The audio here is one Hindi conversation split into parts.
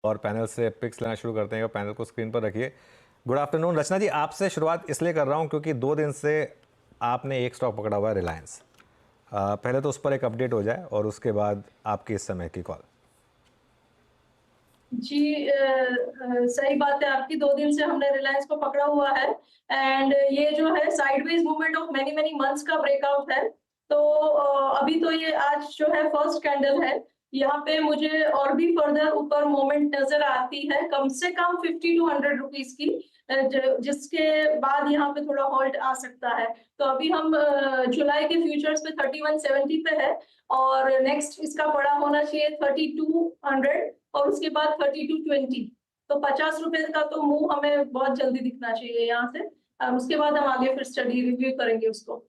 और पैनल से पिक्स लेना शुरू करते हैं और पैनल को स्क्रीन पर रखिए। गुड आफ्टरनून रचना जी, आपसे शुरुआत इसलिए कर रहा हूं क्योंकि 2 दिन से आपने एक स्टॉक पकड़ा हुआ है, रिलायंस। पहले तो उस पर एक अपडेट हो जाए और उसके बाद आपकी इस समय की कॉल। जी सही बात है आपकी। 2 दिन से हमने रिलायंस को पकड़ा हुआ है एंड ये जो है sideways movement of many many months का ब्रेकआउट है। तो अभी तो ये आज जो है फर्स्ट कैंडल है। यहाँ पे मुझे और भी फर्दर ऊपर मूवमेंट नजर आती है, कम से कम 50 टू 100 रुपीज की, जिसके बाद यहाँ पे थोड़ा हॉल्ट आ सकता है। तो अभी हम जुलाई के फ्यूचर्स पे 3170 पे है और नेक्स्ट इसका बड़ा होना चाहिए 3200 और उसके बाद 3220। तो 50 रुपए का तो मूव हमें बहुत जल्दी दिखना चाहिए यहाँ से। उसके बाद हम आगे फिर स्टडी रिव्यू करेंगे उसको।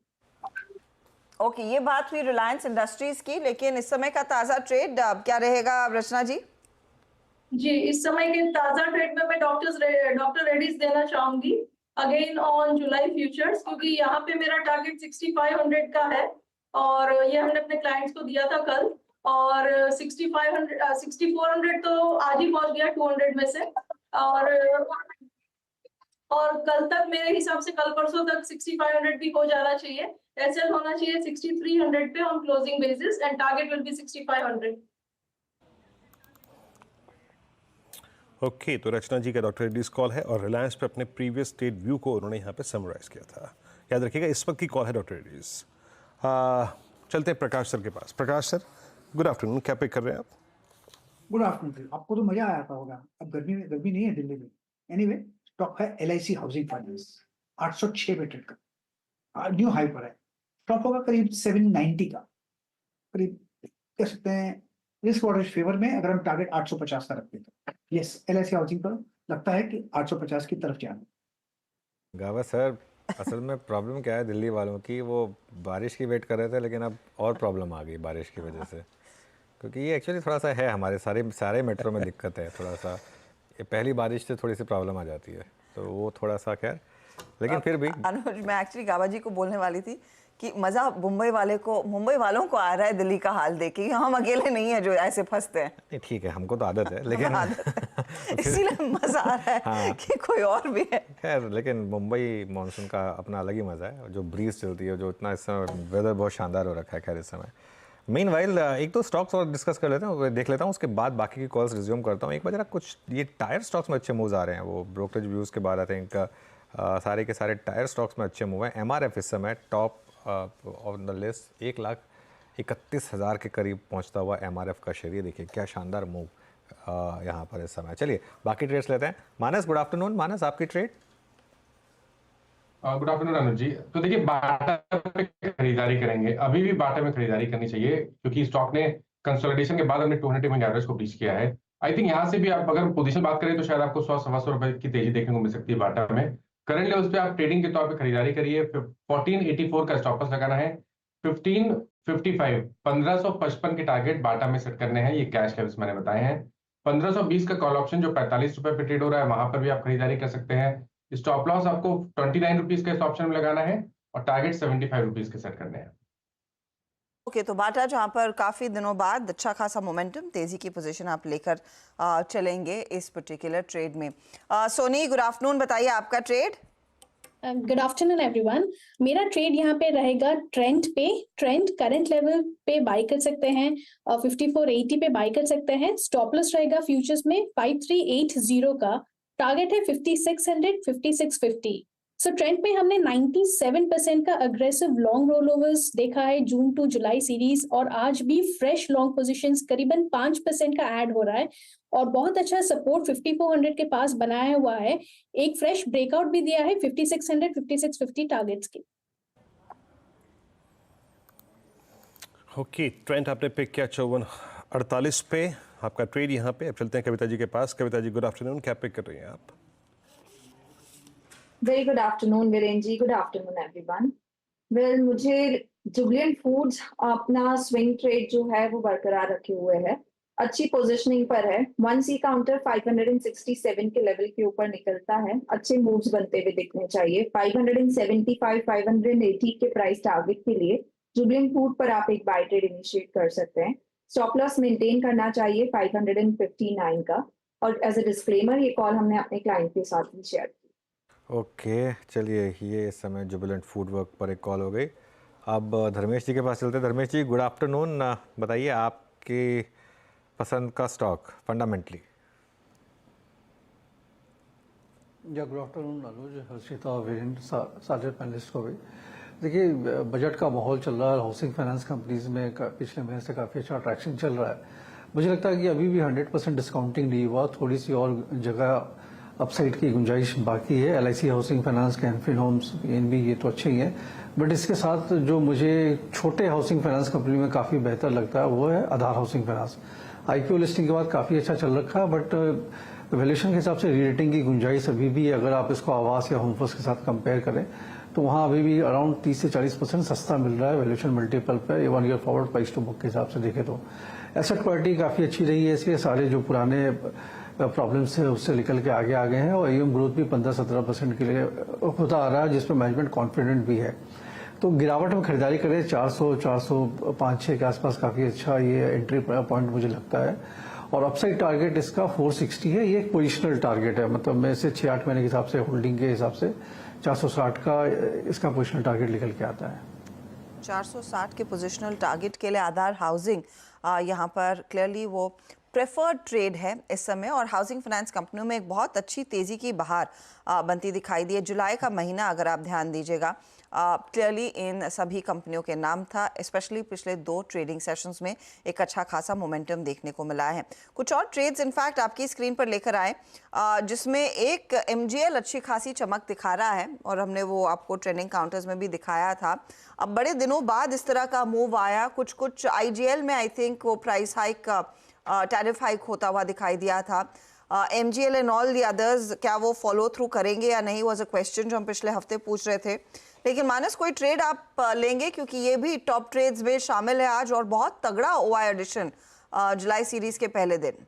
ओके, ये बात हुई रिलायंस इंडस्ट्रीज की, लेकिन इस समय का ताजा ट्रेड क्या रहेगा रचना जी? जी, इस समय के ताजा ट्रेड में मैं डॉक्टर रेड्डीज देना चाहूंगी अगेन ऑन जुलाई फ्यूचर्स, क्योंकि यहाँ पे मेरा टारगेट 6500 का है और ये हमने अपने क्लाइंट्स को दिया था कल। और 6400 तो आज ही पहुंच गया 200 में से। और कल तक मेरे हिसाब से कल परसों तक 6500 भी हो जाना चाहिए। एसएल होना चाहिए 6300 पे on closing basis and target will be 6500। Okay, तो रचना जी का डॉक्टर रेड्डीज कॉल है और रिलायंस पे अपने प्रीवियस ट्रेड व्यू को उन्होंने यहाँ पे समराइज किया था। याद रखिएगा, इस वक्त की कॉल है डॉक्टर रेड्डीज। चलते हैं प्रकाश सर के पास। प्रकाश सर, गुड आफ्टरनून, क्या पिक कर रहे हैं आप? Good afternoon. आपको तो मजा आया होगा, अब गर्मी नहीं है दिल्ली में। एनीवे, स्टॉक है LIC हाउसिंग फाइनेंस, 806 पे ट्रेड का न्यू हाई पर है। स्टॉक होगा करीब 790 का, करीब कह सकते हैं रिस्क ऑर्डर फेवर में। अगर हम टारगेट 850 का रखते हैं तो यस, LIC हाउसिंग पर लगता है कि 850 की तरफ जाना। गावा सर, असल में प्रॉब्लम क्या है दिल्ली वालों की, वो बारिश की वेट कर रहे थे लेकिन अब और प्रॉब्लम आ गई बारिश की वजह से। क्योंकि ये एक्चुअली थोड़ा सा है, हमारे सारे मेट्रो में दिक्कत है थोड़ा सा। ये पहली बारिश से थोड़ी सी प्रॉब्लम आ जाती है, तो वो थोड़ा सा खैर, लेकिन फिर भी। अनुज, मैं एक्चुअली गावा जी को बोलने वाली थी कि मजा मुंबई वालों को आ रहा है दिल्ली का हाल देख के। हम अकेले नहीं है जो ऐसे फंसते हैं। नहीं ठीक है, हमको तो आदत है लेकिन इसीलिए मजा आ रहा है। हाँ। कि कोई और भी है। खैर, लेकिन मुंबई मानसून का अपना अलग ही मजा है, जो ब्रीज चलती है, जो इतना इस समय वेदर बहुत शानदार हो रखा है। खैर, इस समय मीनवाइल एक तो स्टॉक्स और डिस्कस कर लेते हैं, देख लेता हूँ, उसके बाद बाकी की कॉल्स रिज्यूम करता हूँ। एक बार जरा कुछ ये टायर स्टॉक्स में अच्छे मूव्स आ रहे हैं, वो ब्रोकरेज व्यूज़ के बाद आई थिंक सारे के सारे टायर स्टॉक्स में अच्छे मूव हैं। MRF इस समय टॉप ऑन द लिस्ट, 1,31,000 के करीब पहुंचता हुआ MRF का शेयर। देखिए क्या शानदार मूव यहाँ पर इस समय। चलिए बाकी ट्रेड्स लेते हैं। मानस, गुड आफ्टरनून। मानस, आपकी trade? Good afternoon Anuj ji. तो देखिए, बाटा पे खरीदारी करेंगे, अभी भी बाटा में खरीदारी करनी चाहिए क्योंकि स्टॉक ने कंसोलिडेशन के बाद अपने 200 मूविंग एवरेज को ब्रीच किया है। आई थिंक यहाँ से भी आप अगर पोजीशन बात करें तो शायद आपको 100-125 रुपए की तेजी देखने को मिल सकती है बाटा में। करंट लेवल्स पे आप ट्रेडिंग के तौर पे खरीदारी करिए। 1484 का स्टॉप लॉस लगाना है। 1555 1555 के टारगेट बाटा में सेट करने हैं, ये कैश लेवल्स मैंने बताए हैं। 1520 का कॉल ऑप्शन जो 45 रुपए पे ट्रेड हो रहा है, वहां पर भी आप खरीदारी कर सकते हैं। स्टॉप लॉस आपको 29 रुपीज के इस ऑप्शन में लगाना है और टारगेट 75 रुपीज के सेट करने हैं। ओके, तो बाटा जहां पर काफी दिनों बाद अच्छा खासा मोमेंटम, तेजी की पोजीशन आप लेकर चलेंगे इस पर्टिकुलर ट्रेड में। सोनी, गुड आफ्टरनून, बताइए आपका ट्रेड। Good afternoon everyone. मेरा ट्रेड यहाँ पे रहेगा ट्रेंड पे। ट्रेंड करंट लेवल पे बाय कर सकते हैं और 5480 पे बाय कर सकते हैं। स्टॉप लॉस रहेगा फ्यूचर्स में 5380 का, टारगेट है 5600 5650। सो ट्रेंड पे हमने 97% का अग्रेसिव लॉन्ग रोल ओवर्स देखा है जून टू जुलाई सीरीज, और आज भी फ्रेश लॉन्ग पोजीशंस करीबन 5% का ऐड हो रहा है और बहुत अच्छा सपोर्ट 5400 के पास बनाया हुआ है। एक फ्रेश ब्रेकआउट भी दिया है 5600 5650 टारगेट्स की। ओके, ट्रेंड आपने पिक किया 5448 पे, आपका ट्रेड यहाँ पे। अब चलते हैं कविता जी के पास। कविता जी, गुड आफ्टरनून, क्या पिक कर रही हैं आप? Very good afternoon Virendra ji, good afternoon everyone. Well, मुझे जुबिलेंट फूड्स अपना स्विंग ट्रेड जो है वो बरकरार रखे हुए है, अच्छी पोजीशनिंग पर है। 1C काउंटर 567 के लेवल के ऊपर निकलता है, अच्छे मूव्स बनते हुए दिखने चाहिए। 575 580 के प्राइस टारगेट के लिए जुबिलेंट फूड पर आप एक बाय ट्रेड इनिशिएट कर सकते हैं। स्टॉप लॉस मेंटेन करना चाहिए 559 का। और एज ए डिस्क्लेमर ये कॉल हमने अपने क्लाइंट के साथ भी शेयर की। ओके, चलिए ये इस समय जुबिलेंट फूड वर्क पर एक कॉल हो गई। अब धर्मेश जी के पास चलते हैं। धर्मेश जी, गुड आफ्टरनून। बताइए आपकी पसंद का स्टॉक फंडामेंटली। या गुड आफ्टरनून अनुज, हर्षिता, वीरेंद्र, सारे पैनलिस्ट को भी। देखिए, बजट का माहौल चल रहा है, हाउसिंग फाइनेंस कंपनीज में पिछले महीने से काफ़ी अच्छा अट्रैक्शन चल रहा है। मुझे लगता है कि अभी भी 100% डिस्काउंटिंग नहीं हुआ, थोड़ी सी और जगह अपसाइड की गुंजाइश बाकी है। LIC housing finance, Canfin Homes, PNB, ये तो अच्छे ही हैं, बट इसके साथ जो मुझे छोटे हाउसिंग फाइनेंस कंपनी में काफ़ी बेहतर लगता है वो है आधार हाउसिंग फाइनेंस। IPO लिस्टिंग के बाद काफ़ी अच्छा चल रखा है, बट वैल्यूएशन के हिसाब से रीरेटिंग की गुंजाइश अभी भी है। अगर आप इसको आवास या होम फर्स्ट के साथ कंपेयर करें तो वहाँ अभी भी अराउंड 30 से 40% सस्ता मिल रहा है वैल्यूएशन मल्टीपल पे, 1 year forward price to book के हिसाब से देखें तो। एसेट क्वालिटी काफ़ी अच्छी रही है, इसलिए सारे जो पुराने प्रॉब्लम्स है उससे निकल के आगे आ गए हैं, और AUM ग्रोथ भी 15-17% के लिए होता आ रहा है, जिसमें मैनेजमेंट कॉन्फिडेंट भी है। तो गिरावट में खरीदारी करें, 400-405-6 के आसपास काफ़ी अच्छा ये एंट्री पॉइंट मुझे लगता है। और अपसाइड टारगेट इसका 460 है, ये एक पोजिशनल टारगेट है, मतलब मैं इसे 6-8 महीने के हिसाब से होल्डिंग के हिसाब से 460 का इसका पोजिशनल टारगेट निकल के आता है। 460 के पोजिशनल टारगेट के लिए आधार हाउसिंग यहाँ पर क्लियरली वो प्रेफर्ड ट्रेड है इस समय, और हाउसिंग फाइनेंस कंपनियों में एक बहुत अच्छी तेज़ी की बहार बनती दिखाई दी है। जुलाई का महीना अगर आप ध्यान दीजिएगा, क्लियरली इन सभी कंपनियों के नाम था, स्पेशली पिछले 2 ट्रेडिंग सेशंस में एक अच्छा खासा मोमेंटम देखने को मिला है। कुछ और ट्रेड्स इनफैक्ट आपकी स्क्रीन पर लेकर आए, जिसमें एक MGL अच्छी खासी चमक दिखा रहा है, और हमने वो आपको ट्रेडिंग काउंटर्स में भी दिखाया था। अब बड़े दिनों बाद इस तरह का मूव आया। कुछ IGL में आई थिंक वो प्राइस हाइक, टैरिफ हाइक होता हुआ दिखाई दिया था। MGL and all the others, क्या वो फॉलो थ्रू करेंगे या नहीं, वाज अ क्वेश्चन जो हम पिछले हफ्ते पूछ रहे थे। लेकिन मानस, कोई ट्रेड आप लेंगे, क्योंकि ये भी टॉप ट्रेड्स में शामिल है आज, और बहुत तगड़ा OI एडिशन जुलाई सीरीज के पहले दिन।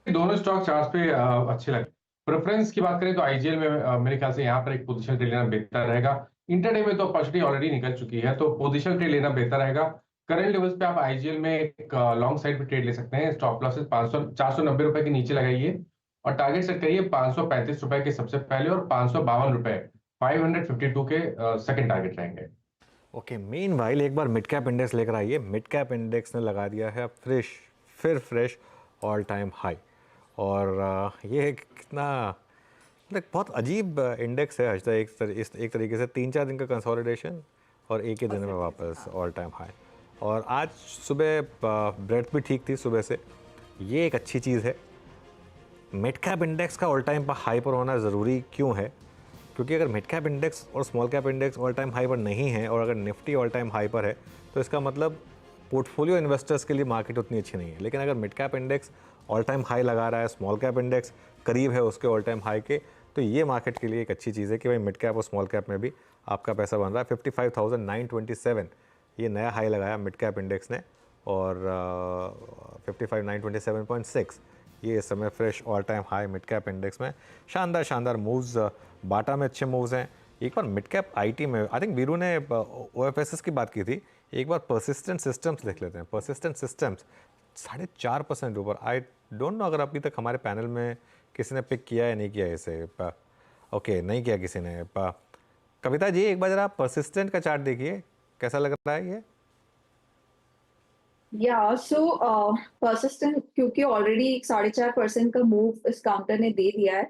दोनों स्टॉक चार्ट पे अच्छे लगे। प्रेफरेंस की बात करें तो IGL में मेरे ख्याल से यहाँ पर एक पोजीशन ट्रेड लेना बेहतर रहेगा। इंटरडे में तो अपॉर्चुनिटी ऑलरेडी निकल चुकी है, तो पोजीशन ट्रेड लेना बेहतर रहेगा। करंट लेवल्स पे आप IGL में एक लॉन्ग साइड पे ट्रेड ले सकते हैं। स्टॉप लॉसेस 490 रुपए के नीचे लगाइए, और टारगेट सेट करिए 535 रुपए के सबसे पहले, और 552 रुपए 552 के सेकंड टारगेट रहेंगे। ओके, मीनवाइल एक बार मिड कैप इंडेक्स लेकर आइए। मिड कैप इंडेक्स ने लगा दिया है फ्रेश ऑल टाइम हाई, और ये कितना बहुत अजीब इंडेक्स है। आज एक तरीके से 3-4 दिन का कंसोलिडेशन और एक ही दिन में वापस ऑल टाइम हाई। और आज सुबह ब्रेथ भी ठीक थी सुबह से, ये एक अच्छी चीज़ है। मिड कैप इंडेक्स का ऑल टाइम हाई पर होना ज़रूरी क्यों है? क्योंकि अगर मिड कैप इंडेक्स और small cap index all time high पर नहीं है, और अगर निफ्टी ऑल टाइम हाई पर है, तो इसका मतलब पोर्टफोलियो इन्वेस्टर्स के लिए मार्केट उतनी अच्छी नहीं है। लेकिन अगर mid cap index all time high लगा रहा है, स्मॉल कैप इंडेक्स करीब है उसके ऑल टाइम हाई के, तो ये मार्केट के लिए एक अच्छी चीज़ है कि भाई मिड कैप और स्मॉल कैप में भी आपका पैसा बन रहा है। 55,927 ये नया हाई लगाया मिड कैप इंडेक्स ने, और 55,927.6 ये इस समय fresh all time high mid cap index में। शानदार मूव्स, बाटा में अच्छे मूव्स हैं। एक बार मिड कैप IT में आई थिंक वीरू ने OFSS की बात की थी, एक बार परसिस्टेंट सिस्टम्स देख लेते हैं। परसिस्टेंट सिस्टम्स 4.5% ऊपर। आई डोंट नो अगर अभी तक हमारे पैनल में किसी ने पिक किया या नहीं किया इसे। ओके, नहीं किया किसी ने। कविता जी, एक बार जरा परसिस्टेंट का चार्ट देखिए, कैसा लग रहा है ये? परसिस्टेंट क्योंकि ऑलरेडी 4.5% का मूव इस काउंटर ने दे दिया है,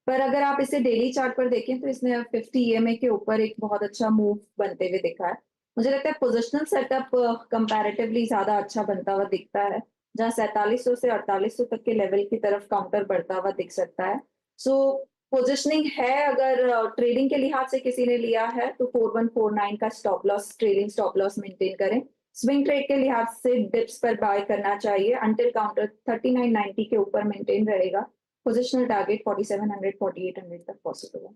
पर अगर आप इसे डेली चार्ट पर देखें तो इसने 50 EMA के ऊपर एक बहुत अच्छा मूव बनते हुए दिखा है। मुझे लगता है पोजिशनल सेटअप कंपैरेटिवली ज्यादा अच्छा बनता हुआ दिखता है, जहां 4700 से 4800 तक के लेवल की तरफ काउंटर बढ़ता हुआ दिख सकता है। पोजिशनिंग है, अगर ट्रेडिंग के लिहाज से किसी ने लिया है तो 4149 का stop loss, trading stop loss maintain करें। स्विंग ट्रेड के लिहाज से डिप्स पर बाय करना चाहिए अंटिल काउंटर 3990 के ऊपर मेंटेन रहेगा। पोजिशनल टारगेट 4700 4800 तक पॉसिबल है।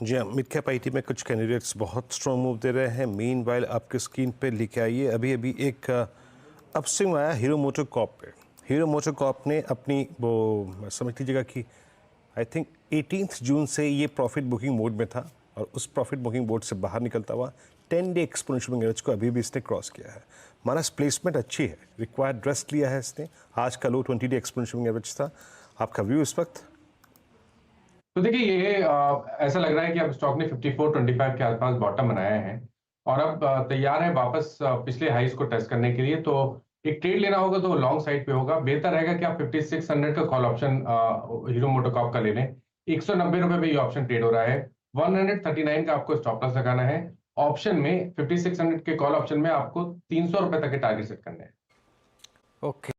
जी हाँ, मिड कैप IT में कुछ कैंडिडेट्स बहुत स्ट्रॉन्ग मूव दे रहे हैं। मीनवाइल आपके स्क्रीन पे लेके आइए, अभी एक अपस्विंग आया हीरो मोटर कॉर्प पे। हीरो मोटर कॉर्प ने अपनी वो समझ लीजिएगा कि आई थिंक 18 जून से ये प्रॉफिट बुकिंग मोड में था, और उस प्रॉफिट बुकिंग मोड से बाहर निकलता हुआ 10 डे एक्सपोनेंशियल मूविंग एवरेज को अभी भी इसने क्रॉस किया है। मानस प्लेसमेंट अच्छी है, रिक्वायर्ड रेस्ट लिया है इसने। आज का लो 20 डे एक्सपोनेंशियल मूविंग एवरेज था। आपका व्यू इस वक्त? तो देखिए ये ऐसा लग रहा है कि अब स्टॉक ने 54.25 के आसपास बॉटम बनाया है और अब तैयार है वापस पिछले हाईज को टेस्ट करने के लिए। तो एक ट्रेड लेना होगा तो लॉन्ग साइड पे होगा। बेहतर रहेगा कि आप 5600 का कॉल ऑप्शन हीरो मोटोकॉर्प का ले लें। 190 रुपए पे ये ऑप्शन ट्रेड हो रहा है। 139 का आपको स्टॉप लॉस लगाना है। ऑप्शन में 5600 के कॉल ऑप्शन में आपको 300 रुपए तक के टारगेट सेट करने हैं। ओके।